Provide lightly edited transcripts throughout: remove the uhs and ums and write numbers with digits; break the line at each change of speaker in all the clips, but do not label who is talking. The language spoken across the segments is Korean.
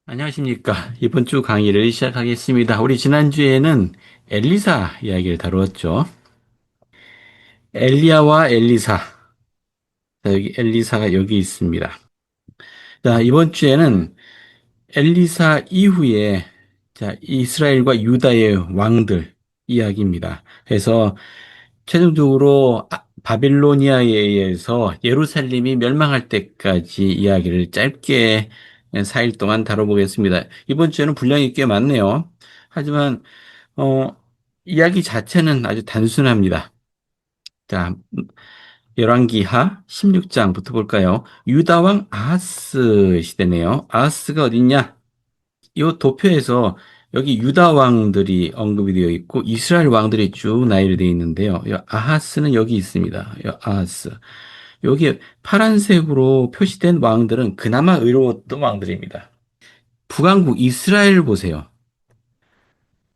안녕하십니까. 이번 주 강의를 시작하겠습니다. 우리 지난주에는 엘리사 이야기를 다루었죠. 엘리야와 엘리사. 자, 여기 엘리사가 여기 있습니다. 자, 이번 주에는 엘리사 이후에 자, 이스라엘과 유다의 왕들 이야기입니다. 그래서 최종적으로 바빌로니아에 의해서 예루살렘이 멸망할 때까지 이야기를 짧게 4일 동안 다뤄보겠습니다. 이번 주에는 분량이 꽤 많네요. 하지만 어, 이야기 자체는 아주 단순합니다. 자, 열왕기하 16장부터 볼까요? 유다 왕 아하스 시대네요. 아하스가 어딨냐? 이 도표에서 여기 유다 왕들이 언급이 되어 있고 이스라엘 왕들이 쭉 나열이 되어 있는데요. 이 아하스는 여기 있습니다. 이 아하스. 여기 파란색으로 표시된 왕들은 그나마 의로웠던 왕들입니다. 북왕국 이스라엘 보세요.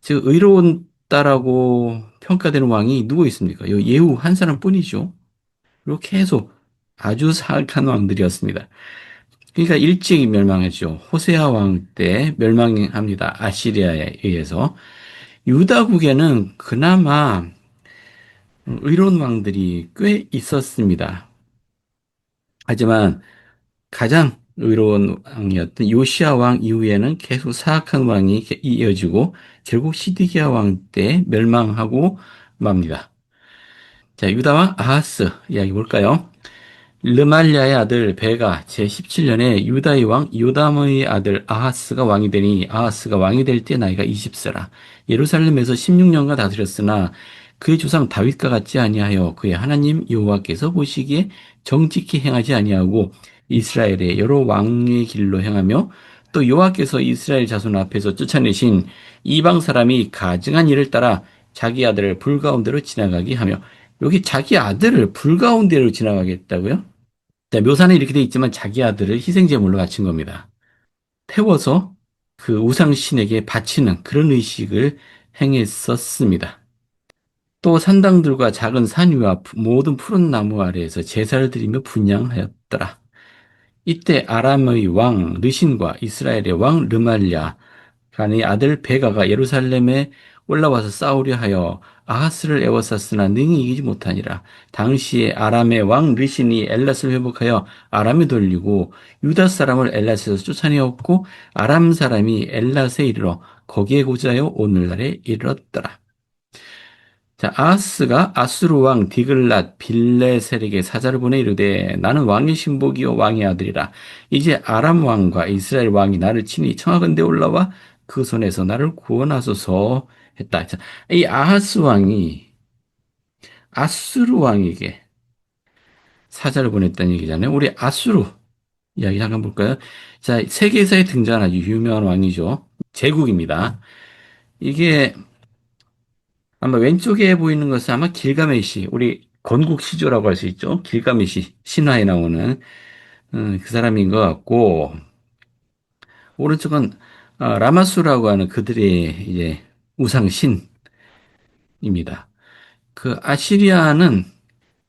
즉 의로웠다라고 평가되는 왕이 누구 있습니까? 이 예후 한 사람뿐이죠. 그리고 계속 아주 사악한 왕들이었습니다. 그러니까 일찍 멸망했죠. 호세아 왕 때 멸망합니다. 아시리아에 의해서. 유다국에는 그나마 의로운 왕들이 꽤 있었습니다. 하지만 가장 의로운 왕이었던 요시아 왕 이후에는 계속 사악한 왕이 이어지고 결국 시드기야 왕 때 멸망하고 맙니다. 자, 유다 왕 아하스 이야기 볼까요? 르말리아의 아들 베가 제17년에 유다의 왕 요담의 아들 아하스가 왕이 되니 아하스가 왕이 될 때 나이가 20세라. 예루살렘에서 16년간 다스렸으나 그의 조상 다윗과 같지 아니하여 그의 하나님 여호와께서 보시기에 정직히 행하지 아니하고 이스라엘의 여러 왕의 길로 행하며 또 여호와께서 이스라엘 자손 앞에서 쫓아내신 이방 사람이 가증한 일을 따라 자기 아들을 불가운데로 지나가게 하며 여기 자기 아들을 불가운데로 지나가겠다고요? 자, 묘사는 이렇게 돼 있지만 자기 아들을 희생제물로 바친 겁니다. 태워서 그 우상신에게 바치는 그런 의식을 행했었습니다. 또 산당들과 작은 산 위와 모든 푸른 나무 아래에서 제사를 드리며 분향하였더라. 이때 아람의 왕 르신과 이스라엘의 왕 르말랴 간의 아들 베가가 예루살렘에 올라와서 싸우려 하여 아하스를 에워쌌으나 능히 이기지 못하니라. 당시에 아람의 왕 르신이 엘랏을 회복하여 아람에 돌리고 유다 사람을 엘랏에서 쫓아내었고 아람 사람이 엘랏에 이르러 거기에 고자여 오늘날에 이르렀더라. 자, 아하스가 아수르 왕 디글랏 빌레셀에게 사자를 보내 이르되 나는 왕의 신복이요 왕의 아들이라. 이제 아람 왕과 이스라엘 왕이 나를 친히 청하건대 올라와 그 손에서 나를 구원하소서 했다. 자, 이 아하스 왕이 아수르 왕에게 사자를 보냈다는 얘기잖아요. 우리 아수르 이야기 잠깐 볼까요? 자, 세계사에 등장한 아주 유명한 왕이죠. 제국입니다. 이게 아마 왼쪽에 보이는 것은 아마 길가메시, 우리 건국 시조라고 할 수 있죠. 길가메시 신화에 나오는 그 사람인 것 같고 오른쪽은 라마수라고 하는 그들의 이제 우상 신입니다. 그 아시리아는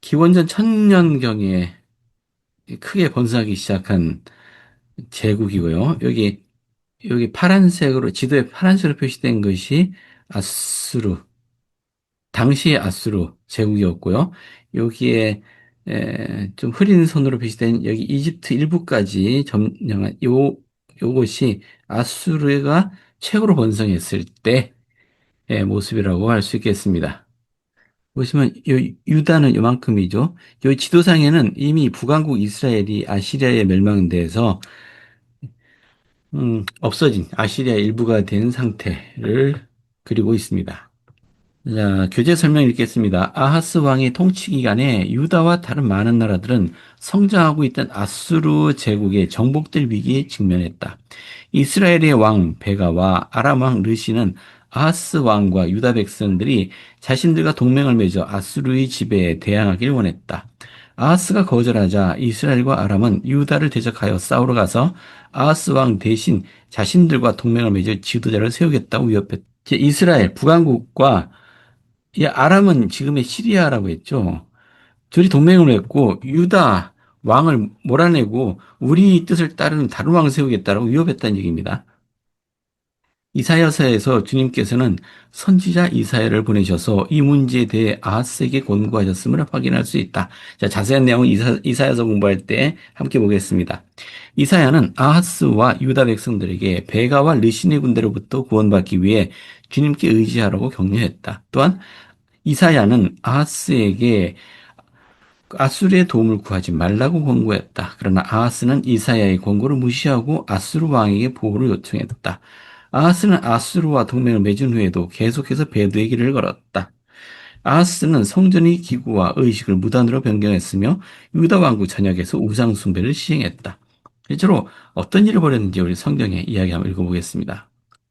기원전 1000년경에 크게 번성하기 시작한 제국이고요. 여기 파란색으로 지도에 파란색으로 표시된 것이 아수르 당시의 아수르 제국이었고요. 여기에 좀 흐린 선으로 표시된 여기 이집트 일부까지 점령한 요것이 아수르가 최고로 번성했을 때의 모습이라고 할 수 있겠습니다. 보시면 유다는 요만큼이죠. 요 지도상에는 이미 북왕국 이스라엘이 아시리아에 멸망돼서 없어진 아시리아 일부가 된 상태를 그리고 있습니다. 자, 교재 설명 읽겠습니다. 아하스 왕의 통치 기간에 유다와 다른 많은 나라들은 성장하고 있던 아수르 제국의 정복될 위기에 직면했다. 이스라엘의 왕 베가와 아람 왕 르시는 아하스 왕과 유다 백성들이 자신들과 동맹을 맺어 아수르의 지배에 대항하길 원했다. 아하스가 거절하자 이스라엘과 아람은 유다를 대적하여 싸우러 가서 아하스 왕 대신 자신들과 동맹을 맺어 지도자를 세우겠다고 위협했다. 이스라엘 북왕국과 이 아람은 지금의 시리아라고 했죠. 둘이 동맹을 했고 유다 왕을 몰아내고 우리 뜻을 따르는 다른 왕을 세우겠다라고 위협했다는 얘기입니다. 이사야서에서 주님께서는 선지자 이사야를 보내셔서 이 문제에 대해 아하스에게 권고하셨음을 확인할 수 있다. 자, 자세한 내용은 이사야서 공부할 때 함께 보겠습니다. 이사야는 아하스와 유다 백성들에게 베가와 르신의 군대로부터 구원받기 위해 주님께 의지하라고 격려했다. 또한 이사야는 아하스에게 아수르의 도움을 구하지 말라고 권고했다. 그러나 아하스는 이사야의 권고를 무시하고 아수르 왕에게 보호를 요청했다. 아하스는 아수르와 동맹을 맺은 후에도 계속해서 배도의 길을 걸었다. 아하스는 성전의 기구와 의식을 무단으로 변경했으며 유다 왕국 전역에서 우상 숭배를 시행했다. 실제로 어떤 일을 벌였는지 우리 성경의 이야기 한번 읽어보겠습니다.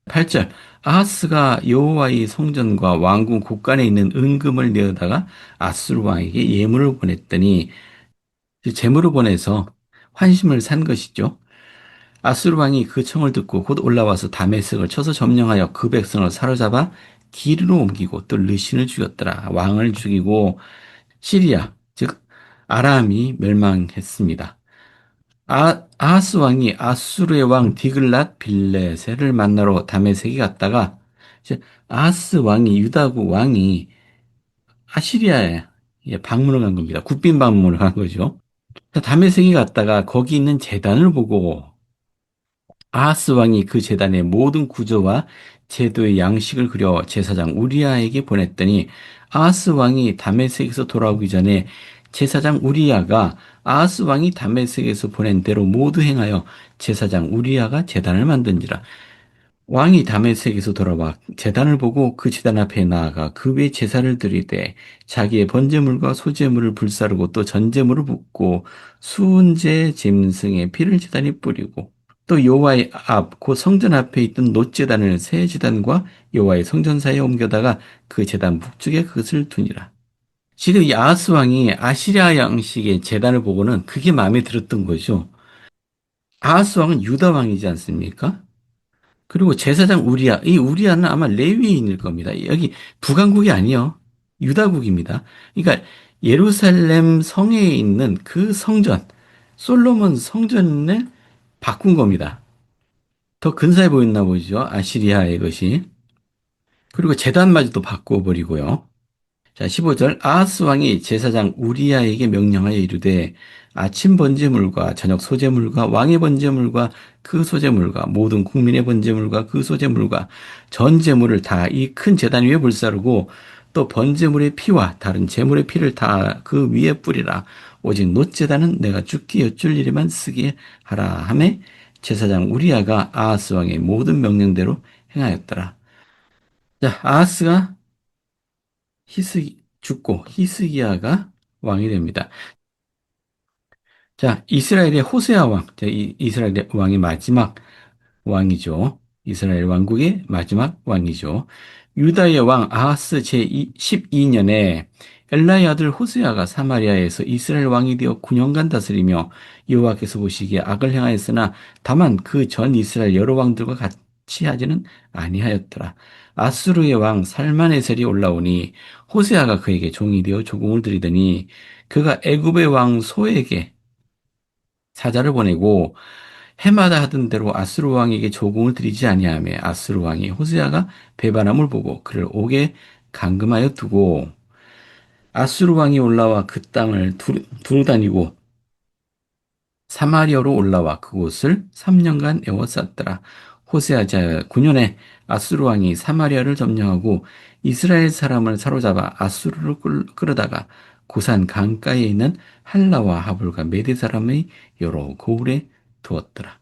8절 아하스가 여호와의 성전과 왕궁 곳간에 있는 은금을 내어다가 아수르 왕에게 예물을 보냈더니 재물을 보내서 환심을 산 것이죠. 아수르 왕이 그 청을 듣고 곧 올라와서 다메섹을 쳐서 점령하여 그 백성을 사로잡아 기르로 옮기고 또 르신을 죽였더라. 왕을 죽이고 시리아 즉 아람이 멸망했습니다. 아하스 왕이 아수르의 왕 디글랏 빌레셋을 만나러 다메섹에 갔다가 이제 아하스 왕이 유다국 왕이 아시리아에 방문을 간 겁니다. 국빈 방문을 간 거죠. 다메섹에 갔다가 거기 있는 제단을 보고 아하스 왕이 그 제단의 모든 구조와 제도의 양식을 그려 제사장 우리아에게 보냈더니 아하스 왕이 다메섹에서 돌아오기 전에 제사장 우리아가 아하스 왕이 다메섹에서 보낸 대로 모두 행하여 제사장 우리아가 제단을 만든지라. 왕이 다메섹에서 돌아와 제단을 보고 그 제단 앞에 나아가 그 위에 제사를 드리되 자기의 번제물과 소제물을 불사르고 또 전제물을 붓고 수은제 짐승의 피를 제단에 뿌리고 또 여호와의 앞, 곧 성전 앞에 있던 놋제단을 새 제단과 여호와의 성전 사이에 옮겨다가 그 제단 북쪽에 그것을 두니라. 지금 이 아하스 왕이 아시리아 양식의 제단을 보고는 그게 마음에 들었던 거죠. 아하스 왕은 유다 왕이지 않습니까? 그리고 제사장 우리아, 이 우리아는 아마 레위인일 겁니다. 여기 북왕국이 아니요. 유다국입니다. 그러니까 예루살렘 성에 있는 그 성전, 솔로몬 성전을 바꾼 겁니다. 더 근사해 보였나 보죠. 아시리아의 것이. 그리고 제단마저도 바꿔버리고요. 자, 15절 아하스 왕이 제사장 우리아에게 명령하여 이르되 아침 번제물과 저녁 소제물과 왕의 번제물과 그 소제물과 모든 국민의 번제물과 그 소제물과 전 제물을 다 이 큰 제단 위에 불사르고 또 번제물의 피와 다른 제물의 피를 다 그 위에 뿌리라. 오직 놋제단은 내가 죽기 여쭐 일에만 쓰게 하라 하매 제사장 우리아가 아하스 왕의 모든 명령대로 행하였더라. 자, 아하스가 죽고 히스기야가 왕이 됩니다. 자, 이스라엘의 호세아 왕, 자, 이스라엘의 왕의 마지막 왕이죠. 이스라엘 왕국의 마지막 왕이죠. 유다의 왕 아하스 제12년에 엘라의 아들 호세아가 사마리아에서 이스라엘 왕이 되어 9년간 다스리며 여호와께서 보시기에 악을 행하였으나 다만 그 전 이스라엘 여러 왕들과 같이 하지는 아니하였더라. 아수르의 왕 살만에셀이 올라오니 호세아가 그에게 종이 되어 조공을 드리더니 그가 애굽의 왕 소에게 사자를 보내고 해마다 하던 대로 아수르 왕에게 조공을 드리지 아니하며 아수르 왕이 호세아가 배반함을 보고 그를 옥에 감금하여 두고 아수르 왕이 올라와 그 땅을 두루 다니고 사마리아로 올라와 그곳을 3년간 에워쌌더라. 호세아 자 9년에 아수르 왕이 사마리아를 점령하고 이스라엘 사람을 사로잡아 아수르로 끌어다가 고산 강가에 있는 할라와 하볼과 메대 사람의 여러 고을에 두었더라.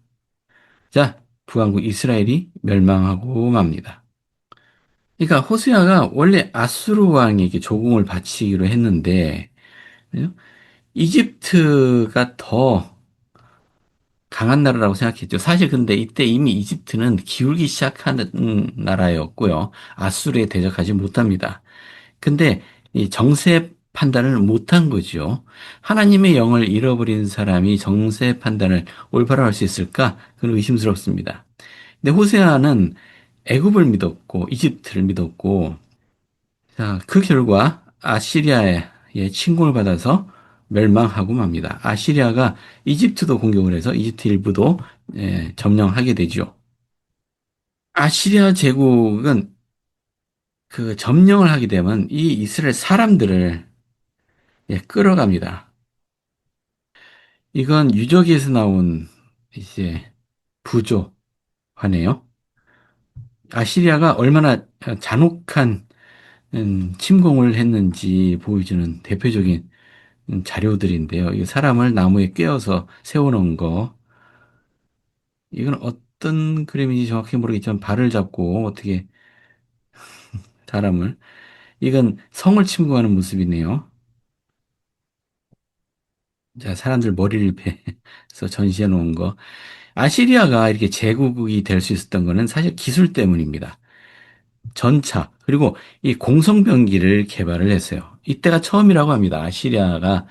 자, 북왕국 이스라엘이 멸망하고 맙니다. 그러니까 호세아가 원래 아수르 왕에게 조공을 바치기로 했는데 이집트가 더 강한 나라라고 생각했죠. 사실 근데 이때 이미 이집트는 기울기 시작하는 나라였고요. 아수르에 대적하지 못합니다. 근데 이 정세 판단을 못한 거죠. 하나님의 영을 잃어버린 사람이 정세 판단을 올바로 할 수 있을까? 그건 의심스럽습니다. 근데 호세아는 애굽을 믿었고 이집트를 믿었고 자, 그 결과 아시리아의 침공을 받아서 멸망하고 맙니다. 아시리아가 이집트도 공격을 해서 이집트 일부도 점령하게 되죠. 아시리아 제국은 그 점령을 하게 되면 이 이스라엘 사람들을 끌어갑니다. 이건 유적에서 나온 이제 부조화네요. 아시리아가 얼마나 잔혹한 침공을 했는지 보여주는 대표적인 자료들인데요. 이 사람을 나무에 꿰어서 세워놓은 거, 이건 어떤 그림인지 정확히 모르겠지만 발을 잡고 어떻게 사람을, 이건 성을 침공하는 모습이네요. 자, 사람들 머리를 베서 전시해 놓은 거. 아시리아가 이렇게 제국이 될 수 있었던 거는 사실 기술 때문입니다. 전차, 그리고 이 공성병기를 개발을 했어요. 이때가 처음이라고 합니다. 아시리아가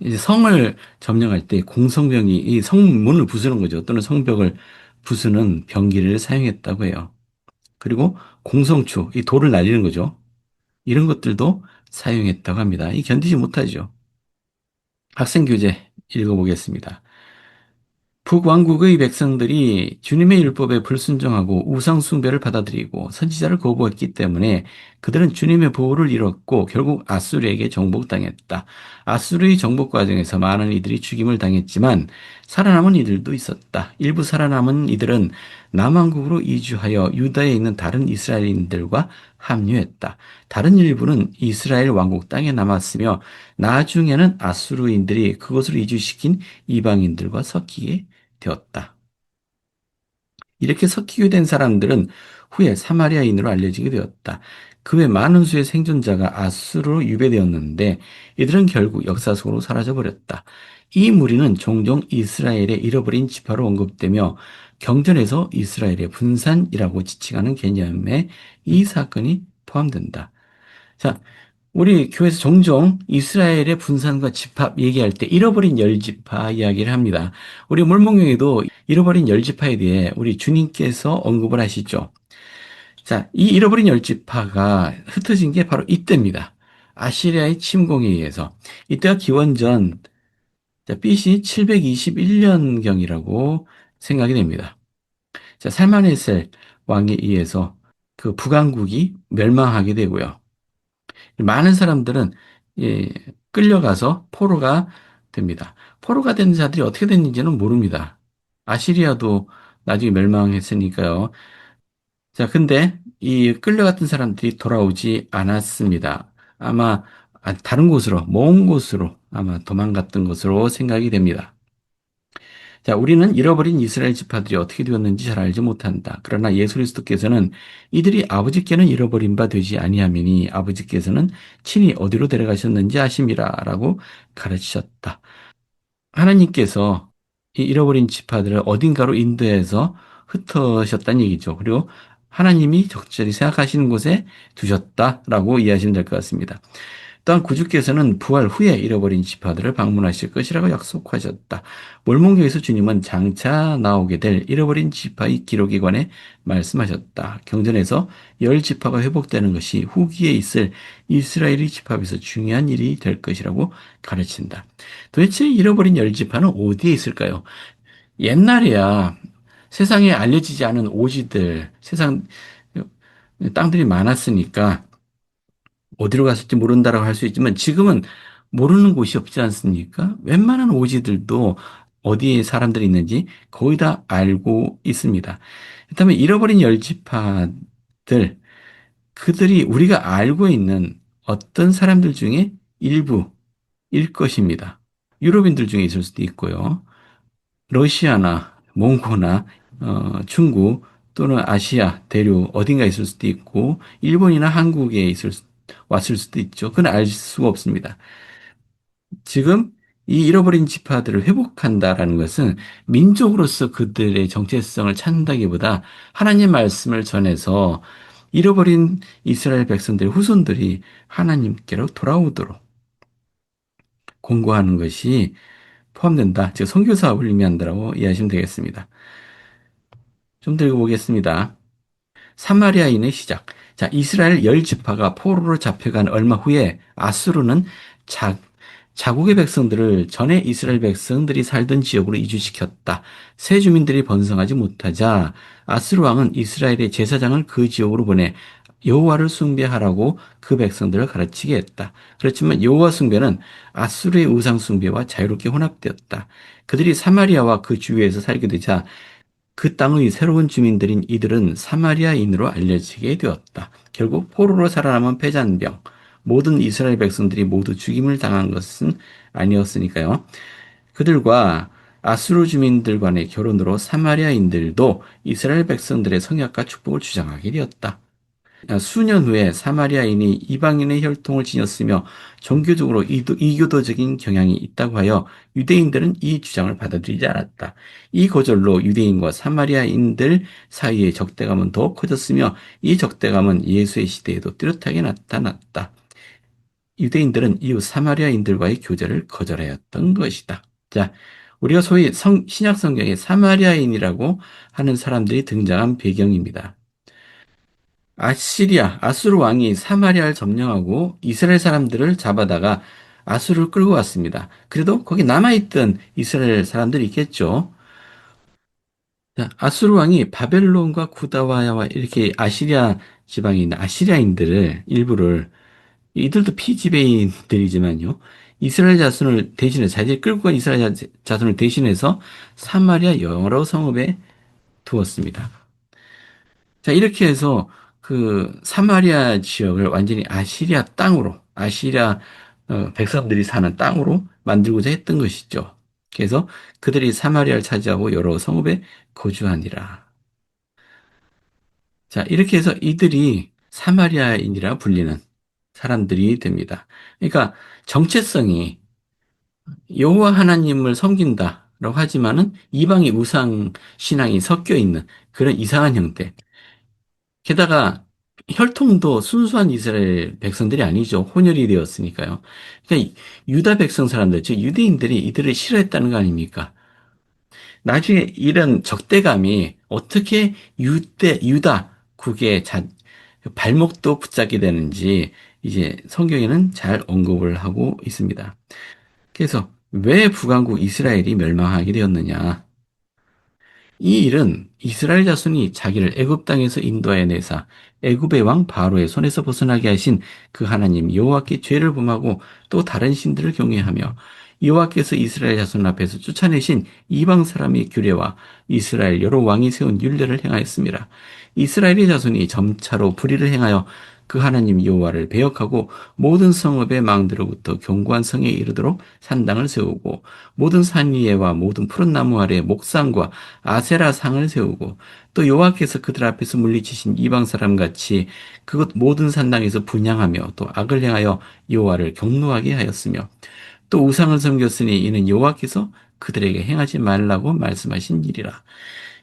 이제 성을 점령할 때 공성병이 이 성문을 부수는 거죠. 또는 성벽을 부수는 병기를 사용했다고 해요. 그리고 공성추, 이 돌을 날리는 거죠. 이런 것들도 사용했다고 합니다. 이 견디지 못하죠. 학생 교재 읽어보겠습니다. 북왕국의 백성들이 주님의 율법에 불순종하고 우상 숭배를 받아들이고 선지자를 거부했기 때문에 그들은 주님의 보호를 잃었고 결국 아수르에게 정복당했다. 아수르의 정복 과정에서 많은 이들이 죽임을 당했지만 살아남은 이들도 있었다. 일부 살아남은 이들은 남왕국으로 이주하여 유다에 있는 다른 이스라엘인들과 합류했다. 다른 일부는 이스라엘 왕국 땅에 남았으며 나중에는 아수르인들이 그곳으로 이주시킨 이방인들과 섞이게 되었다. 이렇게 섞이게 된 사람들은 후에 사마리아인으로 알려지게 되었다. 그 외 많은 수의 생존자가 아수르로 유배되었는데 이들은 결국 역사 속으로 사라져버렸다. 이 무리는 종종 이스라엘의 잃어버린 지파로 언급되며 경전에서 이스라엘의 분산이라고 지칭하는 개념에 이 사건이 포함된다. 자, 우리 교회에서 종종 이스라엘의 분산과 집합 얘기할 때 잃어버린 열 지파 이야기를 합니다. 우리 몰목용에도 잃어버린 열 지파에 대해 우리 주님께서 언급을 하시죠. 자, 이 잃어버린 열 지파가 흩어진 게 바로 이때입니다. 아시리아의 침공에 의해서. 이때가 기원전 BC 721년경이라고 생각이 됩니다. 자, 살마네셀 왕에 의해서 그 북왕국이 멸망하게 되고요. 많은 사람들은 예, 끌려가서 포로가 됩니다. 포로가 된 자들이 어떻게 됐는지는 모릅니다. 아시리아도 나중에 멸망했으니까요. 자, 근데 이 끌려갔던 사람들이 돌아오지 않았습니다. 아마 다른 곳으로, 먼 곳으로 아마 도망갔던 것으로 생각이 됩니다. 자, 우리는 잃어버린 이스라엘 지파들이 어떻게 되었는지 잘 알지 못한다. 그러나 예수 그리스도께서는 이들이 아버지께는 잃어버린 바 되지 아니하미니 아버지께서는 친히 어디로 데려가셨는지 아심이라라고 가르치셨다. 하나님께서 이 잃어버린 지파들을 어딘가로 인도해서 흩으셨다는 얘기죠. 그리고 하나님이 적절히 생각하시는 곳에 두셨다라고 이해하시면 될 것 같습니다. 또한 구주께서는 부활 후에 잃어버린 지파들을 방문하실 것이라고 약속하셨다. 몰몬교에서 주님은 장차 나오게 될 잃어버린 지파의 기록에 관해 말씀하셨다. 경전에서 열 지파가 회복되는 것이 후기에 있을 이스라엘의 집합에서 중요한 일이 될 것이라고 가르친다. 도대체 잃어버린 열 지파는 어디에 있을까요? 옛날에야 세상에 알려지지 않은 오지들, 세상 땅들이 많았으니까 어디로 갔을지 모른다라고 할 수 있지만 지금은 모르는 곳이 없지 않습니까? 웬만한 오지들도 어디에 사람들이 있는지 거의 다 알고 있습니다. 그렇다면 잃어버린 열지파들, 그들이 우리가 알고 있는 어떤 사람들 중에 일부일 것입니다. 유럽인들 중에 있을 수도 있고요. 러시아나 몽고나 중국 또는 아시아 대륙 어딘가에 있을 수도 있고 일본이나 한국에 왔을 수도 있죠. 그건 알 수가 없습니다. 지금 이 잃어버린 지파들을 회복한다라는 것은 민족으로서 그들의 정체성을 찾는다기보다 하나님 말씀을 전해서 잃어버린 이스라엘 백성들의 후손들이 하나님께로 돌아오도록 공고하는 것이 포함된다. 즉 선교 사업을 의미한다고 이해하시면 되겠습니다. 좀 더 읽어보겠습니다. 사마리아인의 시작. 자, 이스라엘 열 지파가 포로로 잡혀간 얼마 후에 아수르는 자국의 백성들을 전에 이스라엘 백성들이 살던 지역으로 이주시켰다. 새 주민들이 번성하지 못하자 아스루 왕은 이스라엘의 제사장을 그 지역으로 보내 여호와를 숭배하라고 그 백성들을 가르치게 했다. 그렇지만 여호와 숭배는 아수르의 우상 숭배와 자유롭게 혼합되었다. 그들이 사마리아와 그 주위에서 살게 되자 그 땅의 새로운 주민들인 이들은 사마리아인으로 알려지게 되었다. 결국 포로로 살아남은 패잔병, 모든 이스라엘 백성들이 모두 죽임을 당한 것은 아니었으니까요. 그들과 아수르 주민들 간의 결혼으로 사마리아인들도 이스라엘 백성들의 성약과 축복을 주장하게 되었다. 수년 후에 사마리아인이 이방인의 혈통을 지녔으며 종교적으로 이교도적인 경향이 있다고 하여 유대인들은 이 주장을 받아들이지 않았다. 이 거절로 유대인과 사마리아인들 사이의 적대감은 더욱 커졌으며 이 적대감은 예수의 시대에도 뚜렷하게 나타났다. 유대인들은 이후 사마리아인들과의 교제를 거절하였던 것이다. 자, 우리가 소위 신약 성경에 사마리아인이라고 하는 사람들이 등장한 배경입니다. 아수르 왕이 사마리아를 점령하고 이스라엘 사람들을 잡아다가 아수르를 끌고 왔습니다. 그래도 거기 남아있던 이스라엘 사람들이 있겠죠. 자, 아수르 왕이 바벨론과 구다와야와 이렇게 아시리아 지방에 있는 아시리아인들을 일부를 이들도 피지배인들이지만요. 이스라엘 자손을 대신해 자기들 끌고 간 이스라엘 자손을 대신해서 사마리아 여러 성읍에 두었습니다. 자, 이렇게 해서 그 사마리아 지역을 완전히 아시리아 땅으로, 아시리아 백성들이 사는 땅으로 만들고자 했던 것이죠. 그래서 그들이 사마리아를 차지하고 여러 성읍에 거주하니라. 자, 이렇게 해서 이들이 사마리아인이라 불리는 사람들이 됩니다. 그러니까 정체성이 여호와 하나님을 섬긴다라고 하지만은 이방의 우상 신앙이 섞여 있는 그런 이상한 형태. 게다가 혈통도 순수한 이스라엘 백성들이 아니죠. 혼혈이 되었으니까요. 그러니까 유다 백성 사람들, 즉 유대인들이 이들을 싫어했다는 거 아닙니까? 나중에 이런 적대감이 어떻게 유다 국의 발목도 붙잡게 되는지 이제 성경에는 잘 언급을 하고 있습니다. 그래서 왜 북왕국 이스라엘이 멸망하게 되었느냐? 이 일은 이스라엘 자손이 자기를 애굽 땅에서 인도하여 내사 애굽의 왕 바로의 손에서 벗어나게 하신 그 하나님 여호와께 죄를 범하고 또 다른 신들을 경외하며 여호와께서 이스라엘 자손 앞에서 쫓아내신 이방 사람의 규례와 이스라엘 여러 왕이 세운 율례를 행하였습니다. 이스라엘의 자손이 점차로 불의를 행하여 그 하나님 여호와를 배역하고 모든 성읍의 망대로부터 견고한 성에 이르도록 산당을 세우고 모든 산 위에와 모든 푸른 나무 아래 목상과 아세라 상을 세우고 또 여호와께서 그들 앞에서 물리치신 이방 사람 같이 그곳 모든 산당에서 분향하며 또 악을 행하여 여호와를 경노하게 하였으며 또 우상을 섬겼으니 이는 여호와께서 그들에게 행하지 말라고 말씀하신 일이라.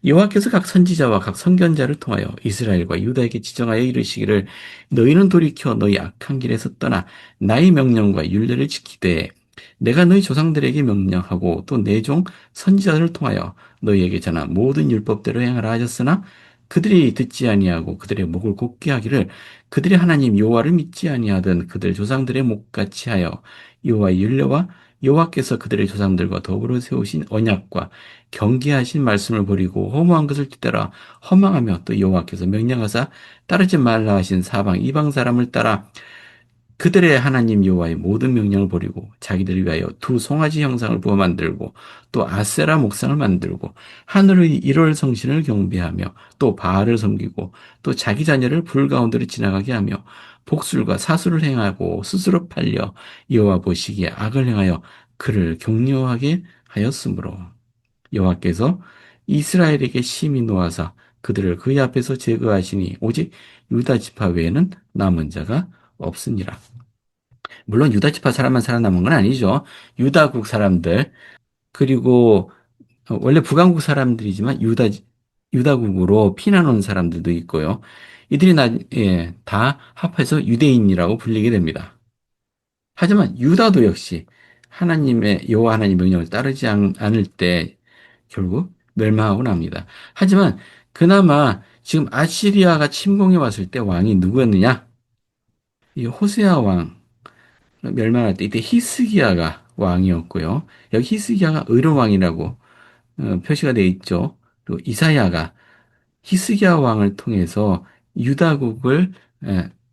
여호와께서 각 선지자와 각 선견자를 통하여 이스라엘과 유다에게 지정하여 이르시기를 너희는 돌이켜 너희 악한 길에서 떠나 나의 명령과 율례를 지키되 내가 너희 조상들에게 명령하고 또 내 종 선지자를 통하여 너희에게 전한 모든 율법대로 행하라 하셨으나 그들이 듣지 아니하고 그들의 목을 곧게 하기를 그들이 하나님 여호와를 믿지 아니하던 그들 조상들의 목같이 하여 여호와의 율례와 여호와께서 그들의 조상들과 더불어 세우신 언약과 경계하신 말씀을 버리고 허무한 것을 뒤따라 허망하며 또 여호와께서 명령하사 따르지 말라 하신 사방 이방 사람을 따라 그들의 하나님 여호와의 모든 명령을 버리고 자기들을 위하여 두 송아지 형상을 부어 만들고 또 아세라 목상을 만들고 하늘의 일월 성신을 경배하며 또 바알을 섬기고 또 자기 자녀를 불 가운데로 지나가게 하며 복술과 사술을 행하고 스스로 팔려 여호와 보시기에 악을 행하여 그를 격려하게 하였으므로 여호와께서 이스라엘에게 심히 노하사 그들을 그의 앞에서 제거하시니 오직 유다 지파 외에는 남은 자가 없으니라. 물론 유다 지파 사람만 살아남은 건 아니죠. 유다국 사람들 그리고 원래 북왕국 사람들이지만 유다국으로 피난 온 사람들도 있고요. 이들이 다 합해서 유대인이라고 불리게 됩니다. 하지만 유다도 역시 하나님의 여호와 하나님 명령을 따르지 않을 때 결국 멸망하고 납니다. 하지만 그나마 지금 아시리아가 침공해 왔을 때 왕이 누구였느냐? 이 호세아 왕 멸망할 때 이때 히스기야가 왕이었고요. 여기 히스기야가 의로운 왕이라고 표시가 되어 있죠. 그리고 이사야가 히스기야 왕을 통해서 유다국을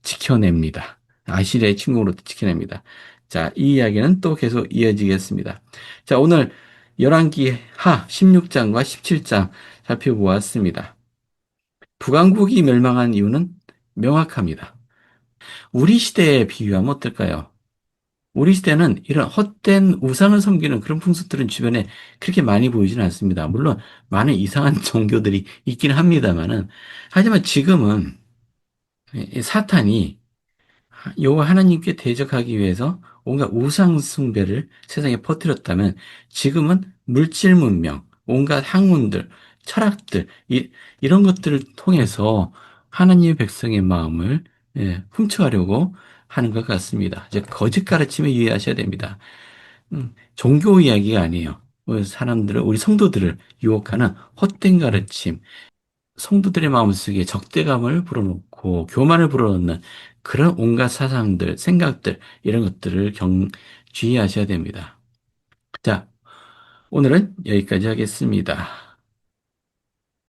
지켜냅니다. 아시리아의 침공으로부터 지켜냅니다. 자, 이 이야기는 또 계속 이어지겠습니다. 자, 오늘 열왕기 하 16장과 17장 살펴보았습니다. 북왕국이 멸망한 이유는 명확합니다. 우리 시대에 비유하면 어떨까요? 우리 시대는 이런 헛된 우상을 섬기는 그런 풍습들은 주변에 그렇게 많이 보이지는 않습니다. 물론 많은 이상한 종교들이 있기는 합니다만은, 하지만 지금은 이 사탄이 여호와 하나님께 대적하기 위해서 온갖 우상 숭배를 세상에 퍼뜨렸다면, 지금은 물질 문명, 온갖 학문들, 철학들, 이런 것들을 통해서 하나님의 백성의 마음을 훔쳐가려고 하는 것 같습니다. 이제 거짓 가르침에 유의하셔야 됩니다. 종교 이야기가 아니에요. 사람들을, 우리 성도들을 유혹하는 헛된 가르침, 성도들의 마음속에 적대감을 불어넣고 교만을 불어넣는 그런 온갖 사상들, 생각들, 이런 것들을 주의하셔야 됩니다. 자, 오늘은 여기까지 하겠습니다.